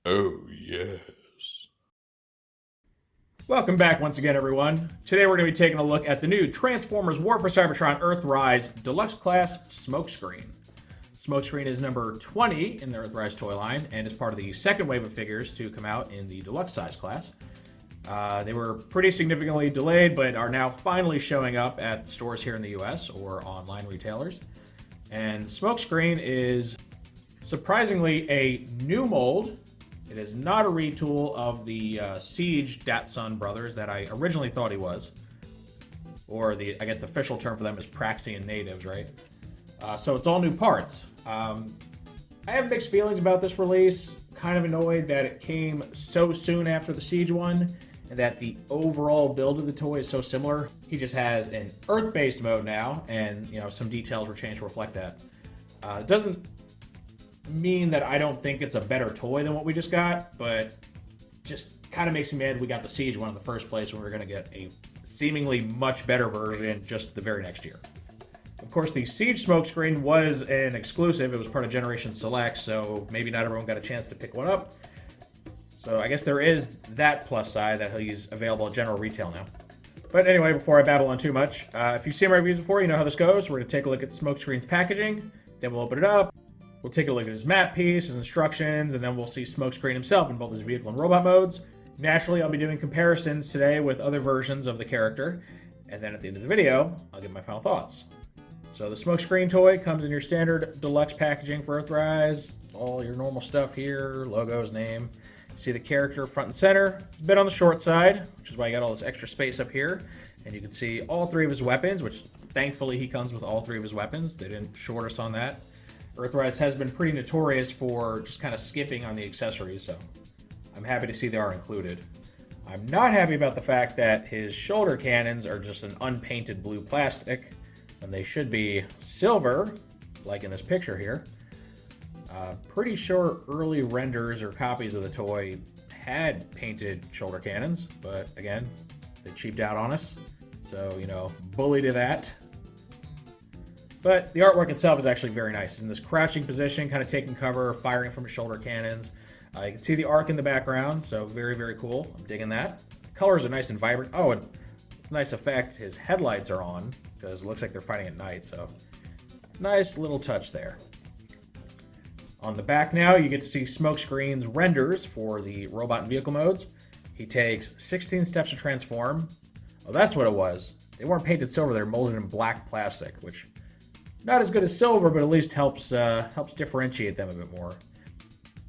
Oh, yes. Welcome back once again, everyone. Today we're going to be taking a look at the new Transformers War for Cybertron Earthrise Deluxe Class Smokescreen. Smokescreen is number 20 in the Earthrise toy line and is part of the second wave of figures to come out in the deluxe size class. They were pretty significantly delayed, but are now finally showing up at stores here in the US or online retailers. And Smokescreen is surprisingly a new mold. It is not a retool of the Siege Datsun brothers that I originally thought he was. Or I guess the official term for them is Praxian natives, right? So it's all new parts. I have mixed feelings about this release. Kind of annoyed that it came so soon after the Siege one, and that the overall build of the toy is so similar. He just has an Earth-based mode now, and some details were changed to reflect that. It doesn't mean that I don't think it's a better toy than what we just got, but just kind of makes me mad we got the Siege one in the first place when we were going to get a seemingly much better version just the very next year. Of course, the Siege Smokescreen was an exclusive. It was part of Generation Select, so maybe not everyone got a chance to pick one up. So I guess there is that plus side that he's available at general retail now. But anyway, before I babble on too much, if you've seen my reviews before, you know how this goes. We're going to take a look at Smokescreen's packaging, then we'll open it up. We'll take a look at his map piece, his instructions, and then we'll see Smokescreen himself in both his vehicle and robot modes. Naturally, I'll be doing comparisons today with other versions of the character, and then at the end of the video, I'll give my final thoughts. So the Smokescreen toy comes in your standard deluxe packaging for Earthrise. All your normal stuff here, logos, name. You see the character front and center. It's a bit on the short side, which is why you got all this extra space up here. And you can see all three of his weapons, which thankfully he comes with all three of his weapons. They didn't short us on that. Earthrise has been pretty notorious for just kind of skipping on the accessories, so I'm happy to see they are included. I'm not happy about the fact that his shoulder cannons are just an unpainted blue plastic, and they should be silver, like in this picture here. Pretty sure early renders or copies of the toy had painted shoulder cannons, but again, they cheaped out on us, so, bully to that. But the artwork itself is actually very nice. It's in this crouching position, kind of taking cover, firing from his shoulder cannons. You can see the arc in the background, so very, very cool. I'm digging that. The colors are nice and vibrant. Oh, and nice effect, his headlights are on, because it looks like they're fighting at night, so nice little touch there. On the back now, you get to see Smokescreen's renders for the robot and vehicle modes. He takes 16 steps to transform. Oh, that's what it was. They weren't painted silver, they're molded in black plastic, which not as good as silver, but at least helps differentiate them a bit more.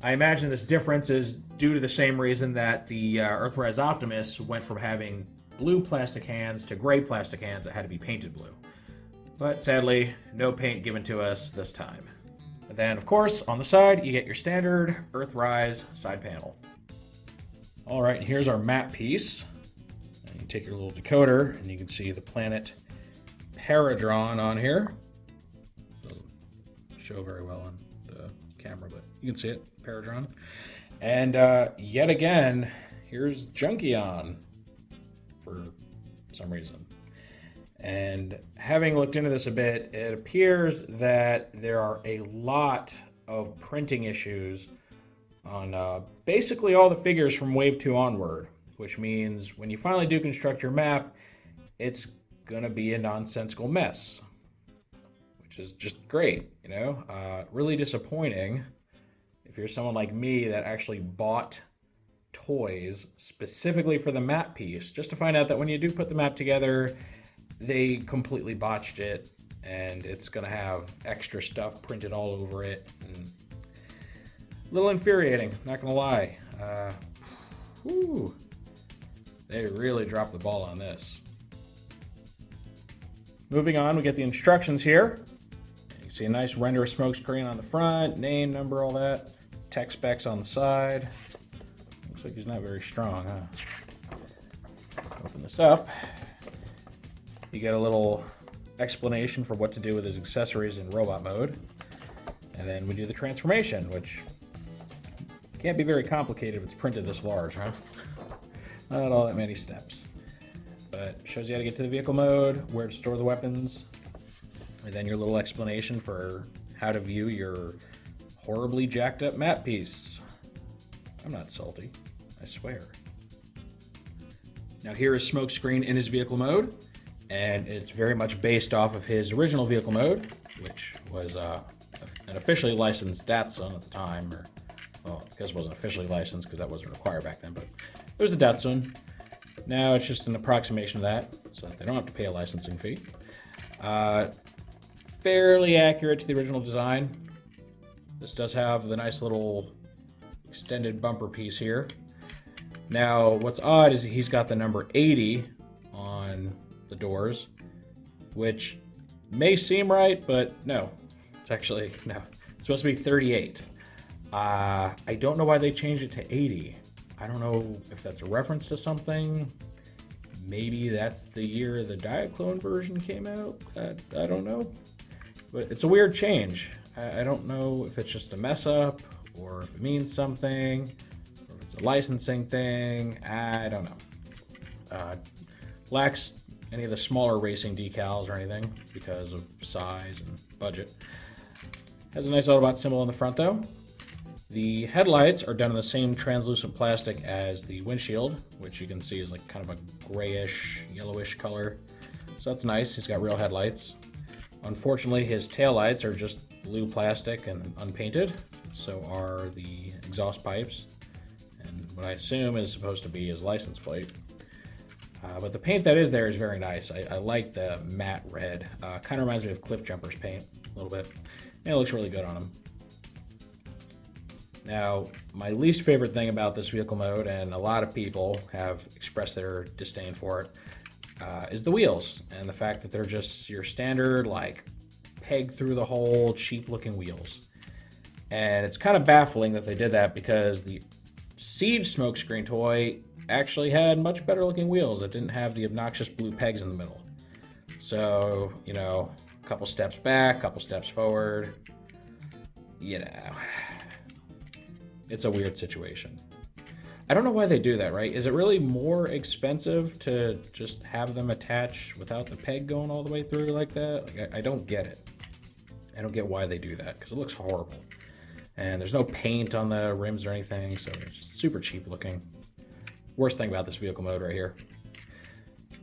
I imagine this difference is due to the same reason that the Earthrise Optimus went from having blue plastic hands to gray plastic hands that had to be painted blue. But sadly, no paint given to us this time. And then, of course, on the side, you get your standard Earthrise side panel. All right, here's our map piece. And you take your little decoder, and you can see the planet Paradron on here. Show very well on the camera, but you can see it, Paradron. And yet again, here's Junkion for some reason. And having looked into this a bit, it appears that there are a lot of printing issues on basically all the figures from Wave 2 onward, which means when you finally do construct your map, it's gonna be a nonsensical mess. Is just great, really disappointing if you're someone like me that actually bought toys specifically for the map piece, just to find out that when you do put the map together, they completely botched it, and it's gonna have extra stuff printed all over it. And a little infuriating, not gonna lie. They really dropped the ball on this. Moving on, we get the instructions here. See a nice render Smokescreen on the front, name, number, all that. Tech specs on the side. Looks like he's not very strong, huh? Open this up. You get a little explanation for what to do with his accessories in robot mode. And then we do the transformation, which can't be very complicated if it's printed this large, huh? Not all that many steps. But shows you how to get to the vehicle mode, where to store the weapons, and then your little explanation for how to view your horribly jacked up map piece. I'm not salty, I swear. Now here is Smokescreen in his vehicle mode, and it's very much based off of his original vehicle mode, which was an officially licensed Datsun at the time, or, well, I guess it wasn't officially licensed because that wasn't required back then, but it was a Datsun. Now it's just an approximation of that, so that they don't have to pay a licensing fee. Fairly accurate to the original design. This does have the nice little extended bumper piece here. Now, what's odd is he's got the number 80 on the doors, which may seem right, but no. It's actually, no. It's supposed to be 38. I don't know why they changed it to 80. I don't know if that's a reference to something. Maybe that's the year the Diaclone version came out. I don't know. But it's a weird change. I don't know if it's just a mess up or if it means something. It's a licensing thing. I don't know. Lacks any of the smaller racing decals or anything because of size and budget. Has a nice Autobot symbol on the front though. The headlights are done in the same translucent plastic as the windshield, which you can see is like kind of a grayish, yellowish color. So that's nice. He's got real headlights. Unfortunately, his taillights are just blue plastic and unpainted. So are the exhaust pipes. And what I assume is supposed to be his license plate. But the paint that is there is very nice. I like the matte red. Kind of reminds me of Cliff Jumper's paint a little bit. And it looks really good on him. Now, my least favorite thing about this vehicle mode, and a lot of people have expressed their disdain for it, is the wheels. And the fact that they're just your standard, like, peg through the hole, cheap looking wheels. And it's kind of baffling that they did that because the Siege Smokescreen toy actually had much better looking wheels that didn't have the obnoxious blue pegs in the middle. So, you know, a couple steps back, a couple steps forward, you know, it's a weird situation. I don't know why they do that, right? Is it really more expensive to just have them attached without the peg going all the way through like that? Like, I don't get it. I don't get why they do that because it looks horrible. And there's no paint on the rims or anything, so it's just super cheap looking. Worst thing about this vehicle mode right here.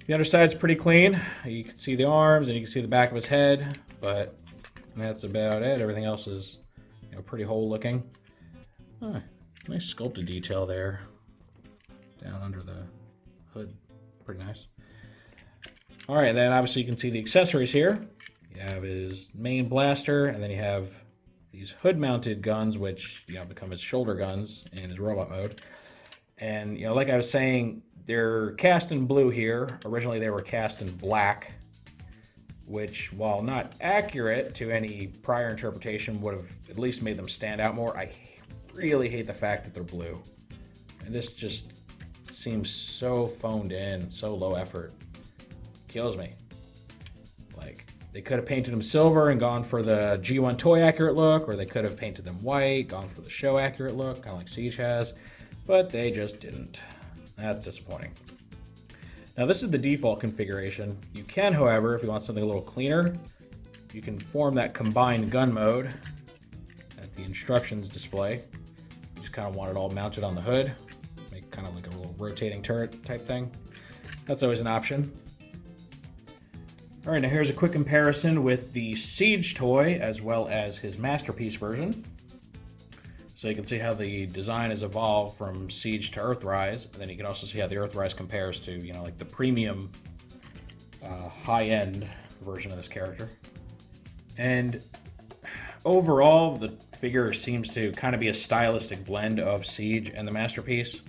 The underside's pretty clean. You can see the arms and you can see the back of his head, but that's about it. Everything else is, you know, pretty whole looking. Oh, nice sculpted detail there. Down under the hood. Pretty nice. All right, then obviously you can see the accessories here. You have his main blaster, and then you have these hood-mounted guns, which, you know, become his shoulder guns in his robot mode. And, you know, like I was saying, they're cast in blue here. Originally they were cast in black, which, while not accurate to any prior interpretation, would have at least made them stand out more. I really hate the fact that they're blue. And this just seems so phoned in, so low effort. Kills me. Like, they could have painted them silver and gone for the G1 toy accurate look, or they could have painted them white, gone for the show accurate look, kind of like Siege has, but they just didn't. That's disappointing. Now this is the default configuration. You can, however, if you want something a little cleaner, you can form that combined gun mode at the instructions display. You just kind of want it all mounted on the hood, make kind of like a little rotating turret type thing. That's always an option. All right, now here's a quick comparison with the Siege toy as well as his Masterpiece version. So you can see how the design has evolved from Siege to Earthrise, and then you can also see how the Earthrise compares to, you know, like the premium high-end version of this character. And overall, the figure seems to kind of be a stylistic blend of Siege and the Masterpiece.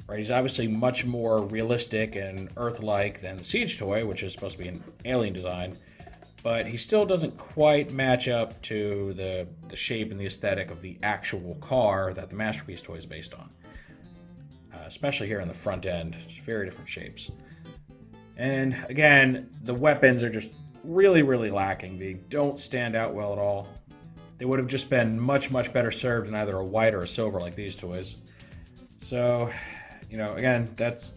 Right, he's obviously much more realistic and Earth-like than the Siege toy, which is supposed to be an alien design, but he still doesn't quite match up to the shape and the aesthetic of the actual car that the Masterpiece toy is based on. Especially here in the front end, just very different shapes. And again, the weapons are just really, really lacking. They don't stand out well at all. They would have just been much, much better served in either a white or a silver like these toys. So, you know, again, that's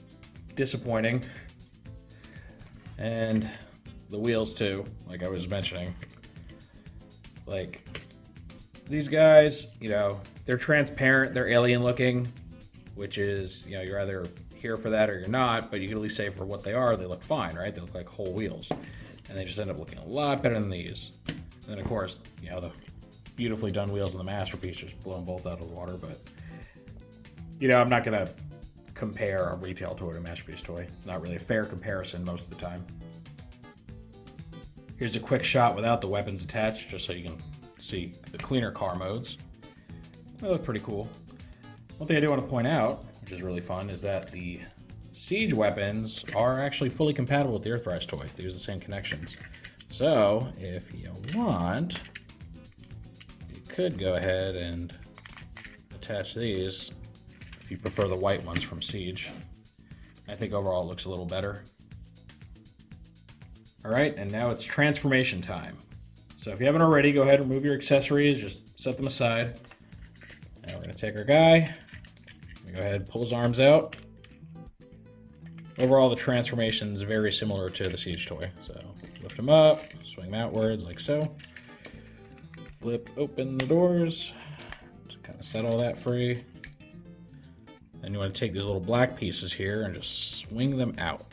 disappointing. And the wheels too, like I was mentioning. Like, these guys, you know, they're transparent, they're alien looking, which is, you know, you're either here for that or you're not, but you can at least say for what they are, they look fine, right? They look like whole wheels. And they just end up looking a lot better than these. And then, of course, you know, the beautifully done wheels in the Masterpiece just blow them both out of the water. But, you know, I'm not going to compare a retail toy to a Masterpiece toy. It's not really a fair comparison most of the time. Here's a quick shot without the weapons attached, just so you can see the cleaner car modes. They look pretty cool. One thing I do want to point out, which is really fun, is that the Siege weapons are actually fully compatible with the Earthrise toy. They use the same connections. So, if you want, you could go ahead and attach these if you prefer the white ones from Siege. I think overall it looks a little better. Alright, and now it's transformation time. So if you haven't already, go ahead and remove your accessories, just set them aside. Now we're going to take our guy, go ahead and pull his arms out. Overall, the transformation is very similar to the Siege toy. So lift him up, swing him outwards like so. Flip open the doors to kind of set all that free. Then you want to take these little black pieces here and just swing them out.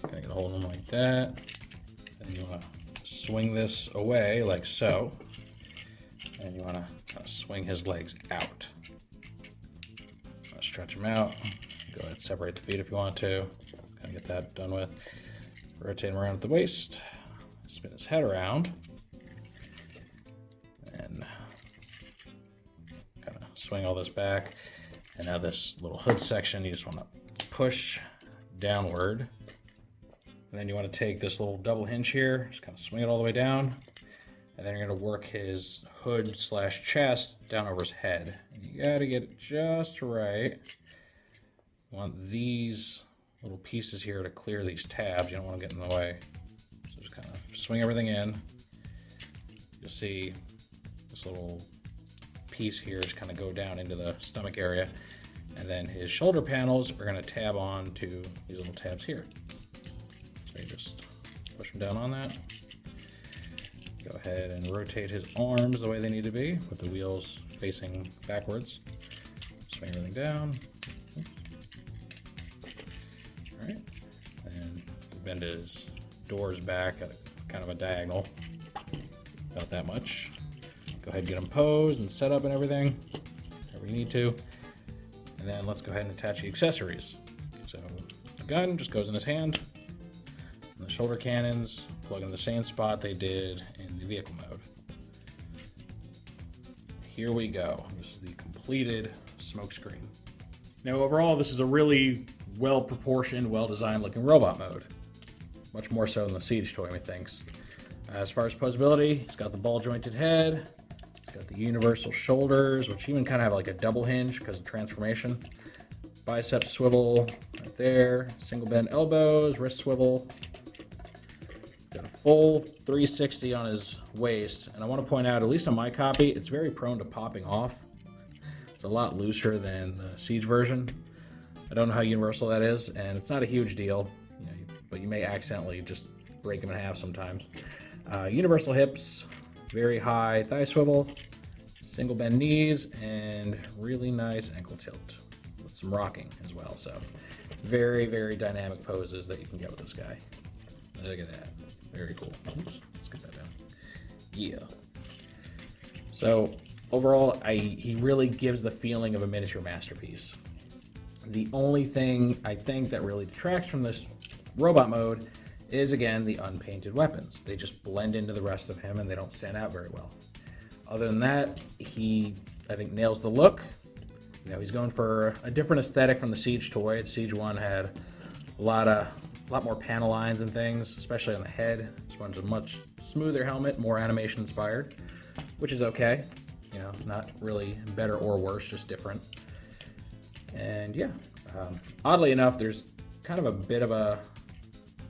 Kind of get a hold of them like that. Then you want to swing this away like so. And you want to kind of swing his legs out. Stretch him out. Go ahead and separate the feet if you want to. Kind of get that done with. Rotate him around at the waist. Spin his head around. And kind of swing all this back. And now this little hood section, you just want to push downward. And then you want to take this little double hinge here, just kind of swing it all the way down. And then you're going to work his hood / chest down over his head. And you got to get it just right. You want these little pieces here to clear these tabs. You don't want to get in the way. So just kind of swing everything in. You'll see this little piece here just kind of go down into the stomach area. And then his shoulder panels are going to tab on to these little tabs here. So you just push them down on that. Go ahead and rotate his arms the way they need to be with the wheels facing backwards. Swing everything down. All right, and bend his doors back at kind of a diagonal, about that much. Go ahead and get them posed and set up and everything, whatever you need to. And then let's go ahead and attach the accessories. So the gun just goes in his hand, and the shoulder cannons plug in the same spot they did in the vehicle mode. Here we go. This is the completed Smokescreen. Now overall, this is a really well-proportioned, well-designed looking robot mode. Much more so than the Siege toy, methinks. As far as posability, it's got the ball-jointed head, it's got the universal shoulders, which even kind of have like a double hinge because of transformation. Bicep swivel right there, single bend elbows, wrist swivel. Got a full 360 on his waist, and I want to point out, at least on my copy, it's very prone to popping off. It's a lot looser than the Siege version. I don't know how universal that is, and it's not a huge deal, you know, but you may accidentally just break them in half sometimes. Universal hips, very high thigh swivel, single bend knees, and really nice ankle tilt with some rocking as well. So very, very dynamic poses that you can get with this guy. Look at that. Very cool. Oops, let's get that down. Yeah. So overall, he really gives the feeling of a miniature masterpiece. The only thing I think that really detracts from this robot mode is, again, the unpainted weapons. They just blend into the rest of him and they don't stand out very well. Other than that, he, I think, nails the look. You know, he's going for a different aesthetic from the Siege toy. The Siege one had a lot more panel lines and things, especially on the head. This one's a much smoother helmet, more animation inspired, which is okay. You know, not really better or worse, just different. And yeah, oddly enough, there's kind of a bit of a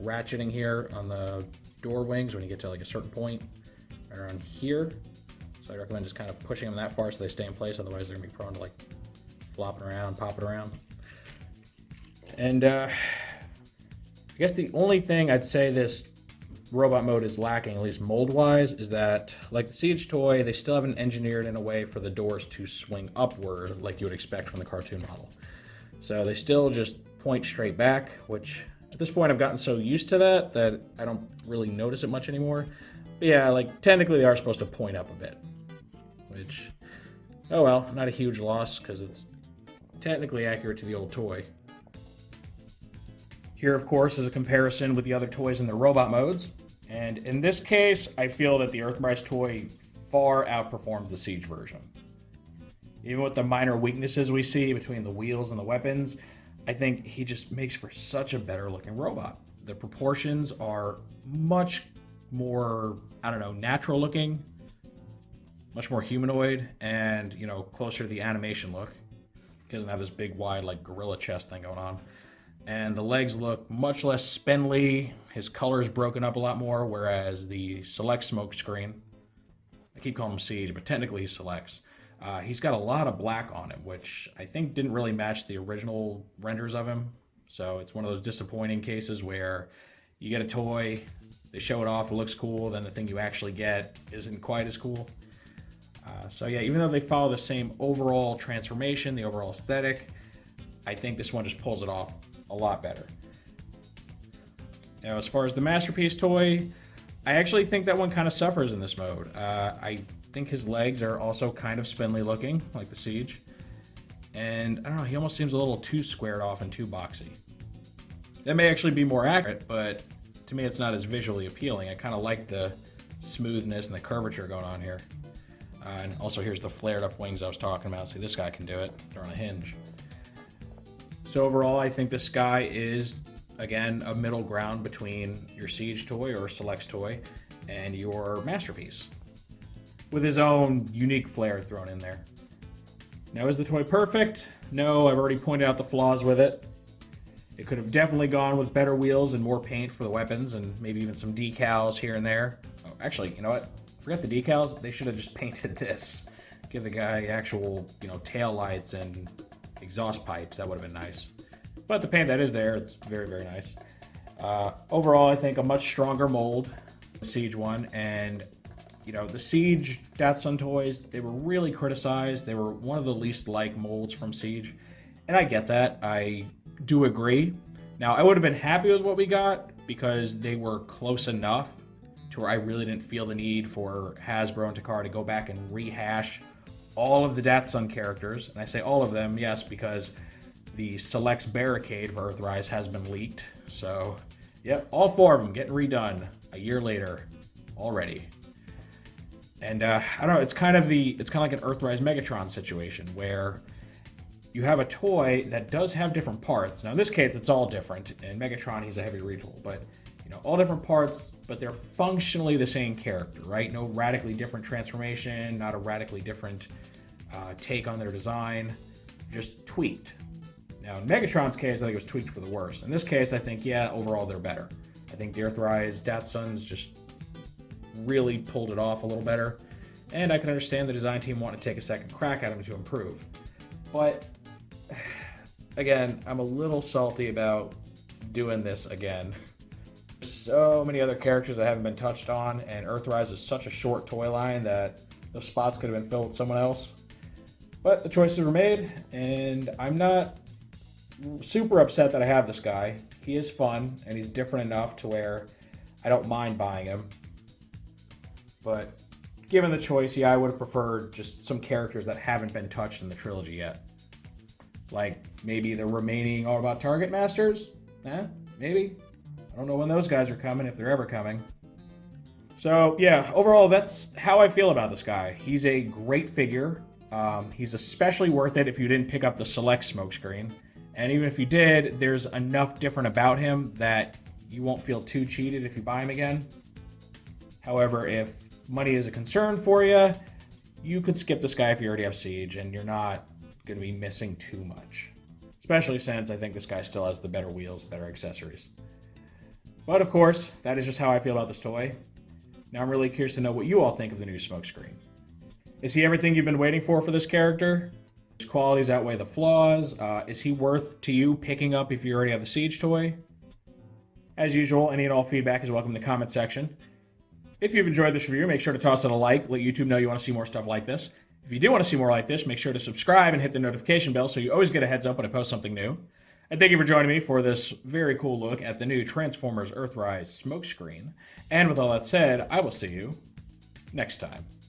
ratcheting here on the door wings when you get to like a certain point right around here. So I recommend just kind of pushing them that far so they stay in place, otherwise they're gonna be prone to like flopping around, popping around. And I guess the only thing I'd say this robot mode is lacking, at least mold-wise, is that, like the Siege toy, they still haven't engineered in a way for the doors to swing upward like you would expect from the cartoon model. So they still just point straight back, which at this point I've gotten so used to that I don't really notice it much anymore. But yeah, like technically they are supposed to point up a bit, which, oh well, not a huge loss because it's technically accurate to the old toy. Here, of course, is a comparison with the other toys in the robot modes. And in this case, I feel that the Earthrise toy far outperforms the Siege version. Even with the minor weaknesses we see between the wheels and the weapons, I think he just makes for such a better looking robot. The proportions are much more, I don't know, natural looking, much more humanoid, and, you know, closer to the animation look. He doesn't have this big, wide, like, gorilla chest thing going on. And the legs look much less spindly. His color is broken up a lot more, whereas the Select Smokescreen, I keep calling him Siege, but technically he selects. He's got a lot of black on him, which I think didn't really match the original renders of him. So it's one of those disappointing cases where you get a toy, they show it off, it looks cool, then the thing you actually get isn't quite as cool. So yeah, even though they follow the same overall transformation, the overall aesthetic, I think this one just pulls it off a lot better. Now, as far as the Masterpiece toy, I actually think that one kind of suffers in this mode. I think his legs are also kind of spindly looking, like the Siege. And I don't know, he almost seems a little too squared off and too boxy. That may actually be more accurate, but to me it's not as visually appealing. I kind of like the smoothness and the curvature going on here. And also here's the flared up wings I was talking about. See, this guy can do it. They're on a hinge. So overall, I think this guy is, again, a middle ground between your Siege toy or Selects toy and your Masterpiece, with his own unique flair thrown in there. Now, is the toy perfect? No, I've already pointed out the flaws with it. It could have definitely gone with better wheels and more paint for the weapons and maybe even some decals here and there. Oh, actually, you know what? Forget the decals. They should have just painted this. Give the guy actual, you know, tail lights and exhaust pipes. That would have been nice. But the paint that is there, it's very, very nice. Overall, I think a much stronger mold, the Siege one, and you know, the Siege Datsun toys, they were really criticized. They were one of the least liked molds from Siege, and I get that. I do agree. Now, I would have been happy with what we got because they were close enough to where I really didn't feel the need for Hasbro and Takara to go back and rehash all of the Datsun characters. And I say all of them, yes, because the Selects Barricade for Earthrise has been leaked. So, yep, all 4 of them getting redone a year later already. And I don't know, it's kind of like an Earthrise Megatron situation where you have a toy that does have different parts. Now in this case, it's all different. In Megatron, he's a heavy retool, but you know, all different parts, but they're functionally the same character, right? No radically different transformation, not a radically different take on their design, just tweaked. Now in Megatron's case, I think it was tweaked for the worse. In this case, I think, yeah, overall they're better. I think the Earthrise Datsuns just really pulled it off a little better, and I can understand the design team wanting to take a second crack at them to improve. But again, I'm a little salty about doing this again. So many other characters that haven't been touched on, and Earthrise is such a short toy line that those spots could have been filled with someone else. But the choices were made, and I'm not super upset that I have this guy. He is fun, and he's different enough to where I don't mind buying him. But given the choice, yeah, I would have preferred just some characters that haven't been touched in the trilogy yet. Like maybe the remaining Autobot Target Masters? Maybe. I don't know when those guys are coming, if they're ever coming. So yeah, overall, that's how I feel about this guy. He's a great figure. He's especially worth it if you didn't pick up the Select Smokescreen. And even if you did, there's enough different about him that you won't feel too cheated if you buy him again. However, if money is a concern for you, you could skip this guy if you already have Siege, and you're not going to be missing too much. Especially since I think this guy still has the better wheels, better accessories. But of course, that is just how I feel about this toy. Now I'm really curious to know what you all think of the new Smokescreen. Is he everything you've been waiting for this character? His qualities outweigh the flaws? Is he worth to you picking up if you already have the Siege toy? As usual, any and all feedback is welcome in the comment section. If you've enjoyed this review, make sure to toss it a like. Let YouTube know you want to see more stuff like this. If you do want to see more like this, make sure to subscribe and hit the notification bell so you always get a heads up when I post something new. And thank you for joining me for this very cool look at the new Tformers Earthrise Smokescreen. And with all that said, I will see you next time.